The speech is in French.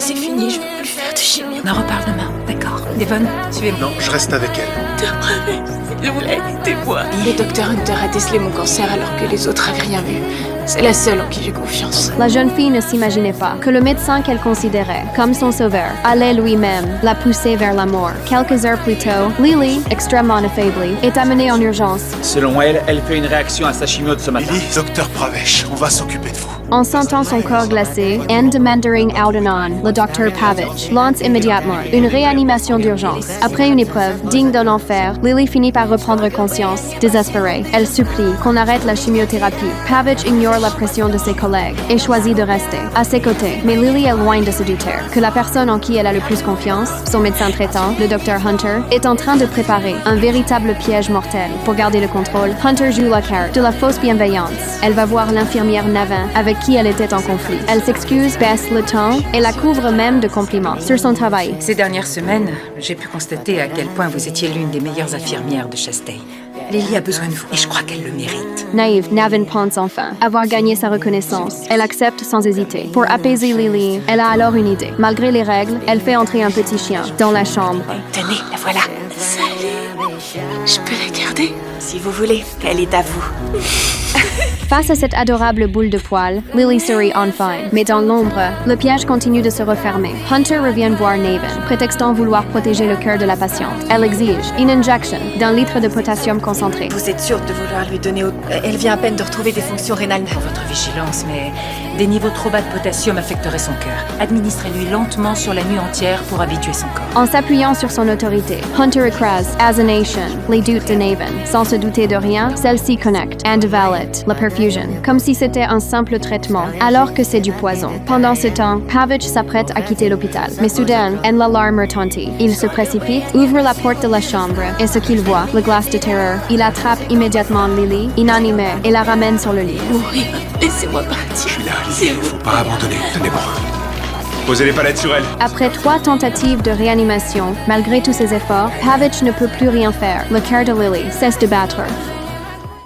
c'est fini, je veux plus faire de chimio. On en reparle demain, d'accord? Devon, suivez-moi. Non, je reste avec elle. Dr. Pravech, s'il vous plaît, aidez-moi. Le docteur Hunter a décelé mon cancer alors que les autres avaient rien vu. C'est la seule en qui j'ai confiance. La jeune fille ne s'imaginait pas que le médecin qu'elle considérait comme son sauveur allait lui-même la pousser vers la mort. Quelques heures plus tôt, Lily, extrêmement affaiblie, est amenée en urgence. Selon elle, elle fait une réaction à sa chimio de ce matin. Lily, docteur Pravech, on va s'occuper de vous. En sentant son corps glacé, and demandering out and on, le docteur Pavich lance immédiatement une réanimation d'urgence. Après une épreuve digne d'un enfer, Lily finit par reprendre conscience. Désespérée, elle supplie qu'on arrête la chimiothérapie. Pavich ignore la pression de ses collègues et choisit de rester à ses côtés. Mais Lily est loin de se douter que la personne en qui elle a le plus confiance, son médecin traitant, le docteur Hunter, est en train de préparer un véritable piège mortel. Pour garder le contrôle, Hunter joue la carte de la fausse bienveillance. Elle va voir l'infirmière Navin avec qui elle était en conflit. Elle s'excuse, baisse le ton et la couvre même de compliments sur son travail. Ces dernières semaines, j'ai pu constater à quel point vous étiez l'une des meilleures infirmières de Chastain. Lily a besoin de vous et je crois qu'elle le mérite. Naïve, Navin pense enfin avoir gagné sa reconnaissance. Elle accepte sans hésiter. Pour apaiser Lily, elle a alors une idée. Malgré les règles, elle fait entrer un petit chien dans la chambre. Tenez, la voilà. Salut. Je peux la garder? Si vous voulez, elle est à vous. Face à cette adorable boule de poils, Lily sourit enfin. Mais dans l'ombre, le piège continue de se refermer. Hunter revient voir Navin, prétextant vouloir protéger le cœur de la patiente. Elle exige une injection d'un litre de potassium concentré. Vous êtes sûre de vouloir lui donner... Elle vient à peine de retrouver des fonctions rénales. Pour votre vigilance, mais des niveaux trop bas de potassium affecteraient son cœur. Administrez-lui lentement sur la nuit entière pour habituer son corps. En s'appuyant sur son autorité, Hunter écrase, as a nation, les doutes de Navin. Sans se douter de rien, celle-ci connecte and valide la perfusion, comme si c'était un simple traitement, alors que c'est du poison. Pendant ce temps, Pavich s'apprête à quitter l'hôpital. Mais soudain, l'alarme retentit. Il se précipite, ouvre la porte de la chambre, et ce qu'il voit, le glace de terreur. Il attrape immédiatement Lily, inanimée, et la ramène sur le lit. Mourir, laissez-moi partir. Je suis là, Lily, faut pas abandonner. Tenez bon. Posez les palettes sur elle. Après 3 tentatives de réanimation, malgré tous ses efforts, Pavich ne peut plus rien faire. Le cœur de Lily cesse de battre.